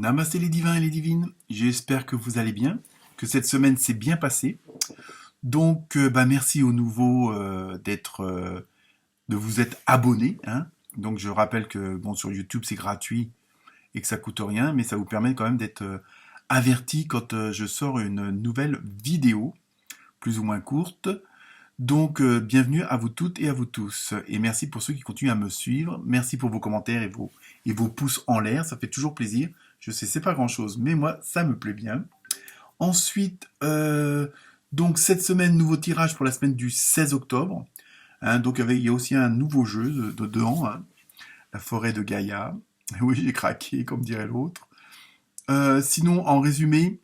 Namasté les divins et les divines, j'espère que vous allez bien, que cette semaine s'est bien passée. Donc, merci aux nouveaux de vous être abonnés, hein. Donc, je rappelle que bon, sur YouTube c'est gratuit et que ça coûte rien, mais ça vous permet quand même d'être averti quand je sors une nouvelle vidéo, plus ou moins courte. Donc, bienvenue à vous toutes et à vous tous. Et merci pour ceux qui continuent à me suivre. Merci pour vos commentaires et vos pouces en l'air. Ça fait toujours plaisir. Je sais, c'est pas grand-chose, mais moi, ça me plaît bien. Ensuite, donc cette semaine, nouveau tirage pour la semaine du 16 octobre. Hein, donc, il y a aussi un nouveau jeu dedans, hein, la forêt de Gaïa. Oui, j'ai craqué, comme dirait l'autre. Sinon, en résumé,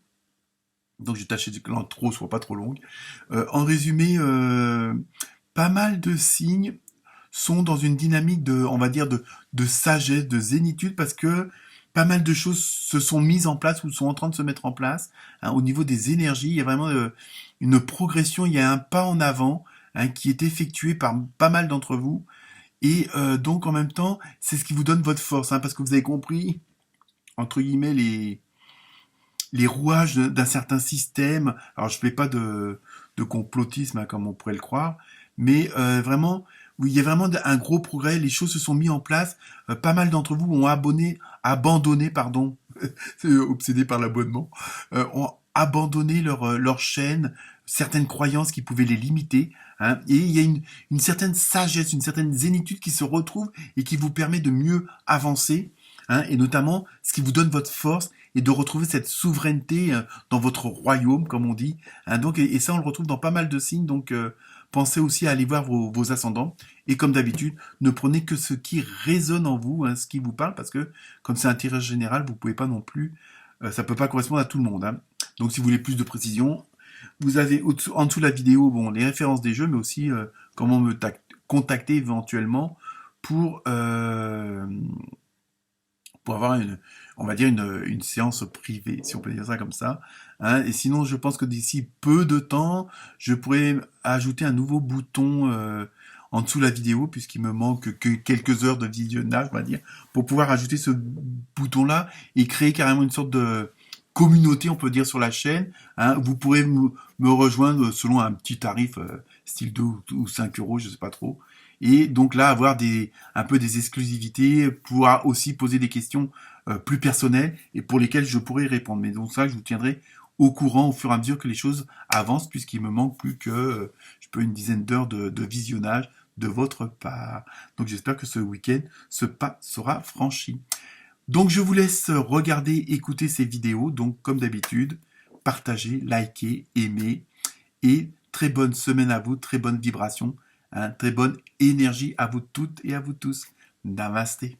donc j'ai tâché que l'intro soit pas trop longue. En résumé, pas mal de signes sont dans une dynamique de, on va dire, de sagesse, de zénitude, parce que pas mal de choses se sont mises en place ou sont en train de se mettre en place. Hein, au niveau des énergies, il y a vraiment une progression, il y a un pas en avant, hein, qui est effectué par pas mal d'entre vous. Et donc en même temps, c'est ce qui vous donne votre force, hein, parce que vous avez compris, entre guillemets, les rouages d'un certain système. Alors je ne fais pas de complotisme, hein, comme on pourrait le croire, mais vraiment, oui, il y a vraiment un gros progrès, les choses se sont mises en place, pas mal d'entre vous ont abandonné, pardon, c'est obsédé par l'abonnement, ont abandonné leur chaîne, certaines croyances qui pouvaient les limiter, hein, et il y a une certaine sagesse, une certaine zénitude qui se retrouve et qui vous permet de mieux avancer, hein, et notamment ce qui vous donne votre force et de retrouver cette souveraineté dans votre royaume, comme on dit. Hein, donc, et ça, on le retrouve dans pas mal de signes. Donc, pensez aussi à aller voir vos ascendants. Et comme d'habitude, ne prenez que ce qui résonne en vous, hein, ce qui vous parle, parce que comme c'est un tirage général, vous pouvez pas non plus, ça peut pas correspondre à tout le monde. Hein. Donc, si vous voulez plus de précision, vous avez en dessous de la vidéo, bon, les références des jeux, mais aussi comment me contacter éventuellement pour avoir on va dire une séance privée, si on peut dire ça comme ça. Hein. Et sinon, je pense que d'ici peu de temps, je pourrais ajouter un nouveau bouton en dessous de la vidéo, puisqu'il me manque que quelques heures de visionnage, on va dire, pour pouvoir ajouter ce bouton-là et créer carrément une sorte de communauté, on peut dire, sur la chaîne. Hein. Vous pourrez me rejoindre selon un petit tarif, style 2 ou 5 euros, je sais pas trop. Et donc là, avoir un peu des exclusivités, pouvoir aussi poser des questions plus personnelles et pour lesquelles je pourrais répondre. Mais donc ça, je vous tiendrai au courant au fur et à mesure que les choses avancent, puisqu'il me manque plus que une dizaine d'heures de visionnage de votre part. Donc j'espère que ce week-end, ce pas sera franchi. Donc je vous laisse regarder, écouter ces vidéos. Donc comme d'habitude, partagez, likez, aimez et très bonne semaine à vous, très bonne vibration. Hein, très bonne énergie à vous toutes et à vous tous. Namasté.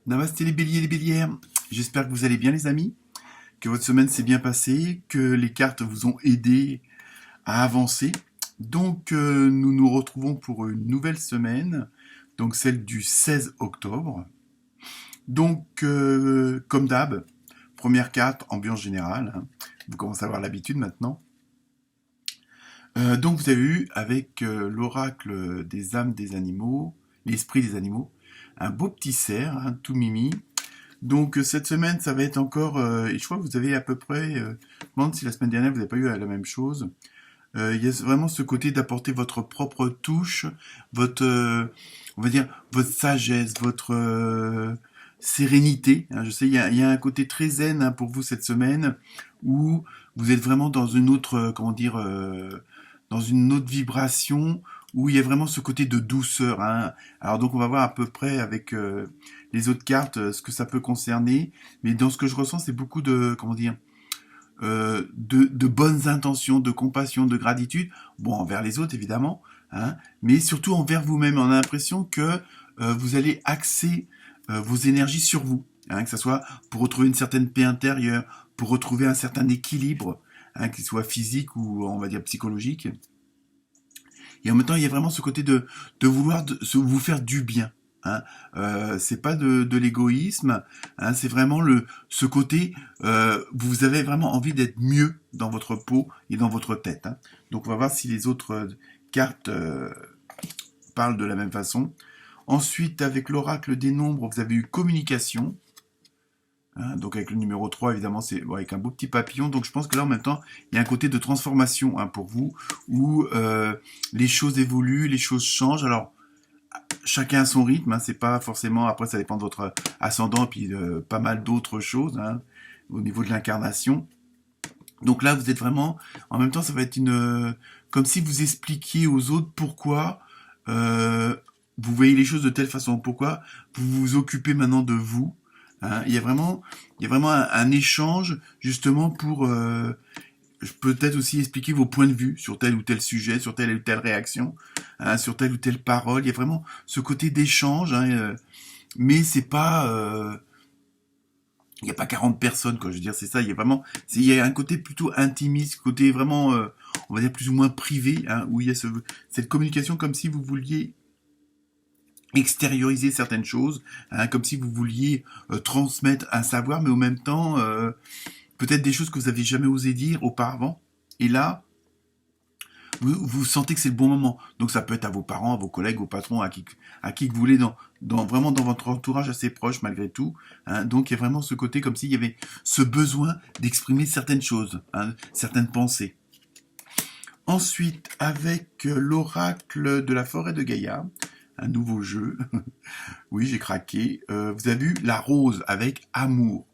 Namasté les béliers et les bélières. J'espère que vous allez bien les amis, que votre semaine s'est bien passée, que les cartes vous ont aidé à avancer. Donc nous nous retrouvons pour une nouvelle semaine, donc celle du 16 octobre. Donc comme d'hab, première carte, ambiance générale. Hein. Vous commencez à avoir l'habitude maintenant. Donc vous avez eu avec l'oracle des âmes des animaux, l'esprit des animaux, un beau petit cerf, hein, tout mimi. Donc cette semaine, ça va être encore, et je crois que vous avez à peu près, je me demande si la semaine dernière vous n'avez pas eu la même chose. Il y a vraiment ce côté d'apporter votre propre touche, votre, on va dire, votre sagesse, votre sérénité. Hein, je sais, il y a un côté très zen, hein, pour vous cette semaine, où vous êtes vraiment dans une autre, comment dire, dans une autre vibration où il y a vraiment ce côté de douceur. Hein. Alors donc on va voir à peu près avec les autres cartes ce que ça peut concerner, mais dans ce que je ressens c'est beaucoup de, comment dire, de bonnes intentions, de compassion, de gratitude, bon envers les autres évidemment, hein, mais surtout envers vous-même. On a l'impression que vous allez axer vos énergies sur vous, hein, que ce soit pour retrouver une certaine paix intérieure, pour retrouver un certain équilibre, hein, qu'il soit physique ou on va dire psychologique. Et en même temps, il y a vraiment ce côté de vouloir vous faire du bien. Hein. C'est pas de l'égoïsme, hein, c'est vraiment ce côté, vous avez vraiment envie d'être mieux dans votre peau et dans votre tête. Hein. Donc on va voir si les autres cartes parlent de la même façon. Ensuite, avec l'oracle des nombres, vous avez eu communication. Hein, donc avec le numéro 3, évidemment, c'est avec un beau petit papillon. Donc je pense que là, en même temps, il y a un côté de transformation, hein, pour vous, où les choses évoluent, les choses changent. Alors, chacun a son rythme, hein, c'est pas forcément, après ça dépend de votre ascendant, et puis pas mal d'autres choses, hein, au niveau de l'incarnation. Donc là, vous êtes vraiment, en même temps, ça va être comme si vous expliquiez aux autres pourquoi vous voyez les choses de telle façon, pourquoi vous vous occupez maintenant de vous. Hein. Il y a vraiment un échange justement pour peut-être aussi expliquer vos points de vue sur tel ou tel sujet, sur telle ou telle réaction, hein, sur telle ou telle parole. Il y a vraiment ce côté d'échange, hein, mais c'est pas il n'y a pas 40 personnes, quoi. Je veux dire, c'est ça. Il y a un côté plutôt intimiste, côté vraiment, on va dire plus ou moins privé, hein, où il y a cette communication comme si vous vouliez extérioriser certaines choses, hein, comme si vous vouliez transmettre un savoir, mais en même temps, peut-être des choses que vous n'aviez jamais osé dire auparavant. Et là, vous sentez que c'est le bon moment. Donc ça peut être à vos parents, à vos collègues, aux patrons, à qui que vous voulez, vraiment dans votre entourage assez proche malgré tout. Hein. Donc il y a vraiment ce côté comme s'il y avait ce besoin d'exprimer certaines choses, hein, certaines pensées. Ensuite, avec l'oracle de la forêt de Gaïa, un nouveau jeu. Oui, j'ai craqué. Vous avez vu la rose avec amour.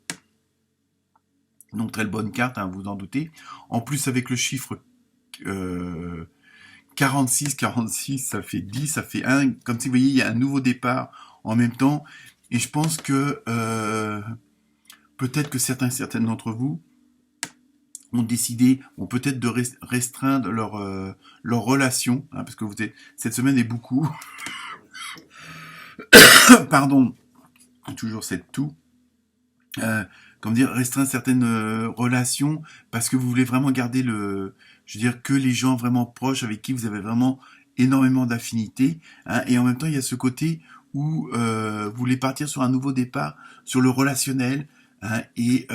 Donc très bonne carte, hein, vous en doutez. En plus avec le chiffre 46, ça fait 10, ça fait 1. Comme si vous voyez, il y a un nouveau départ en même temps. Et je pense que peut-être que certaines d'entre vous ont décidé, peut-être de restreindre leur relation, hein, parce que cette semaine est beaucoup. Pardon, toujours cette toux. Comment dire, restreindre certaines relations parce que vous voulez vraiment garder je veux dire, que les gens vraiment proches avec qui vous avez vraiment énormément d'affinités, hein, et en même temps il y a ce côté où vous voulez partir sur un nouveau départ sur le relationnel, hein, et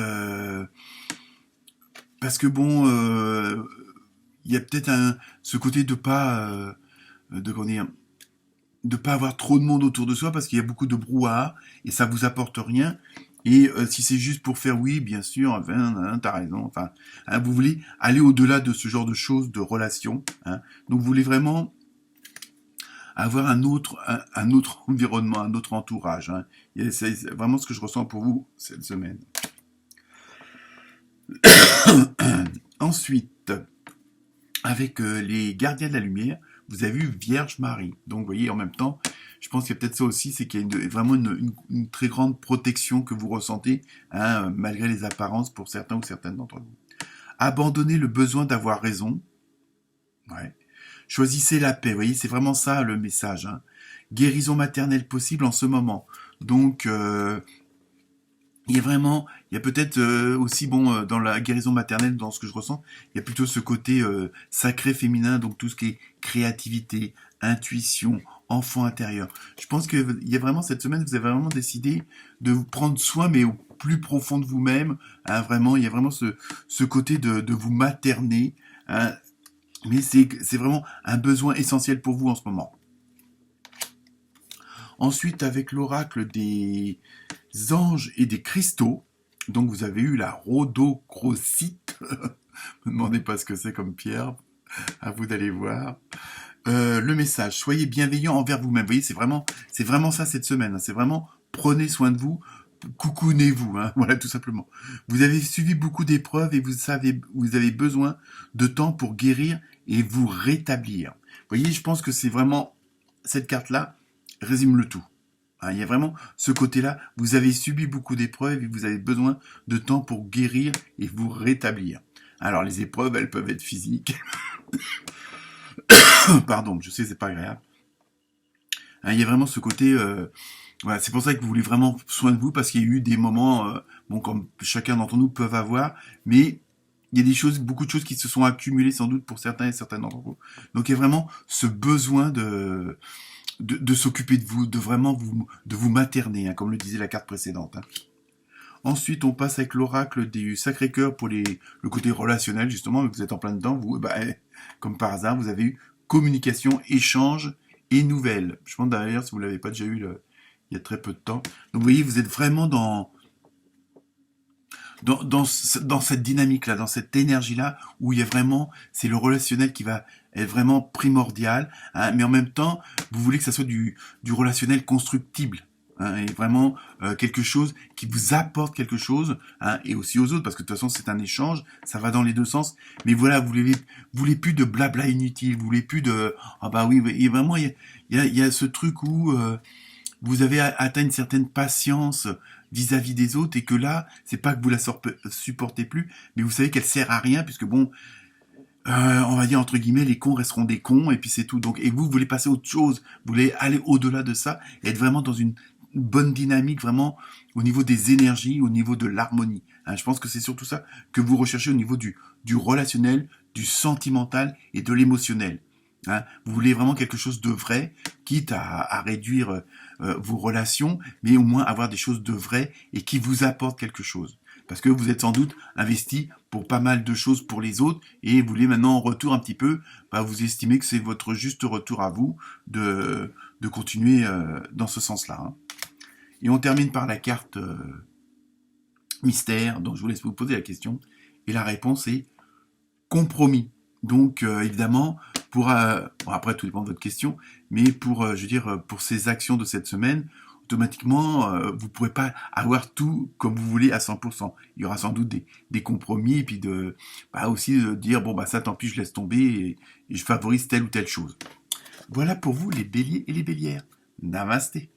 parce que bon, il y a peut-être ce côté de pas comment dire, de pas avoir trop de monde autour de soi parce qu'il y a beaucoup de brouhaha et ça vous apporte rien. Et si c'est juste pour faire oui, bien sûr, hein, t'as raison, enfin, hein, vous voulez aller au-delà de ce genre de choses, de relations, hein, donc vous voulez vraiment avoir un autre environnement, un autre entourage, hein. C'est vraiment ce que je ressens pour vous cette semaine. Ensuite, avec les gardiens de la lumière, vous avez vu Vierge Marie. Donc, vous voyez, en même temps, je pense qu'il y a peut-être ça aussi, c'est qu'il y a vraiment une très grande protection que vous ressentez, hein, malgré les apparences pour certains ou certaines d'entre vous. Abandonnez le besoin d'avoir raison. Ouais. Choisissez la paix. Vous voyez, c'est vraiment ça le message. Hein. Guérison maternelle possible en ce moment. Donc, il y a peut-être aussi, dans la guérison maternelle, dans ce que je ressens, il y a plutôt ce côté sacré féminin, donc tout ce qui est créativité, intuition, enfant intérieur. Je pense qu'il y a vraiment cette semaine, vous avez vraiment décidé de vous prendre soin, mais au plus profond de vous-même. Hein, vraiment, il y a vraiment ce côté de vous materner. Hein, mais c'est vraiment un besoin essentiel pour vous en ce moment. Ensuite, avec l'oracle des anges et des cristaux, donc vous avez eu la rhodochrosite. Ne me demandez pas ce que c'est comme pierre, à vous d'aller voir. Le message, soyez bienveillants envers vous-même. Vous voyez, c'est vraiment ça cette semaine. Hein. C'est vraiment, prenez soin de vous, coucounez-vous, hein. Voilà, tout simplement. Vous avez suivi beaucoup d'épreuves et vous avez besoin de temps pour guérir et vous rétablir. Vous voyez, je pense que c'est vraiment, cette carte-là résume le tout. Hein, il y a vraiment ce côté-là, vous avez subi beaucoup d'épreuves et vous avez besoin de temps pour guérir et vous rétablir. Alors les épreuves, elles peuvent être physiques. Pardon, je sais, c'est pas agréable. Hein, il y a vraiment ce côté, voilà, c'est pour ça que vous voulez vraiment soin de vous, parce qu'il y a eu des moments, comme chacun d'entre nous peuvent avoir, mais il y a beaucoup de choses qui se sont accumulées sans doute pour certains et certaines d'entre vous. Donc il y a vraiment ce besoin de s'occuper de vous, de vous materner, hein, comme le disait la carte précédente. Hein. Ensuite, on passe avec l'oracle du Sacré-Cœur pour le côté relationnel, justement, vous êtes en plein dedans, vous, comme par hasard, vous avez eu communication, échange et nouvelle. Je pense d'ailleurs, si vous ne l'avez pas déjà eu il y a très peu de temps. Donc vous voyez, vous êtes vraiment dans cette dynamique-là, dans cette énergie-là, où il y a vraiment, c'est le relationnel qui va être vraiment primordial, hein, mais en même temps, vous voulez que ça soit du relationnel constructible. Hein, et vraiment quelque chose qui vous apporte quelque chose, hein, et aussi aux autres, parce que de toute façon c'est un échange, ça va dans les deux sens. Mais voilà, vous voulez plus de blabla inutile, vous voulez plus de ah bah oui, et vraiment il y a ce truc où vous avez atteint une certaine patience vis-à-vis des autres et que là, c'est pas que vous la supportez plus, mais vous savez qu'elle sert à rien puisque bon, on va dire entre guillemets, les cons resteront des cons et puis c'est tout. Donc, et vous voulez passer à autre chose, vous voulez aller au-delà de ça et être vraiment dans une bonne dynamique, vraiment au niveau des énergies, au niveau de l'harmonie. Hein, je pense que c'est surtout ça que vous recherchez au niveau du relationnel, du sentimental et de l'émotionnel. Hein, vous voulez vraiment quelque chose de vrai, quitte à réduire vos relations, mais au moins avoir des choses de vraies et qui vous apportent quelque chose. Parce que vous êtes sans doute investi pour pas mal de choses pour les autres et vous voulez maintenant en retour un petit peu, bah, vous estimez que c'est votre juste retour à vous de continuer dans ce sens-là. Hein. Et on termine par la carte mystère, donc je vous laisse vous poser la question. Et la réponse est compromis. Donc évidemment, bon, après tout dépend de votre question, mais je veux dire, pour ces actions de cette semaine, automatiquement, vous ne pourrez pas avoir tout comme vous voulez à 100%. Il y aura sans doute des compromis, et puis aussi de dire, bon, bah ça tant pis, je laisse tomber, et je favorise telle ou telle chose. Voilà pour vous les béliers et les bélières. Namasté.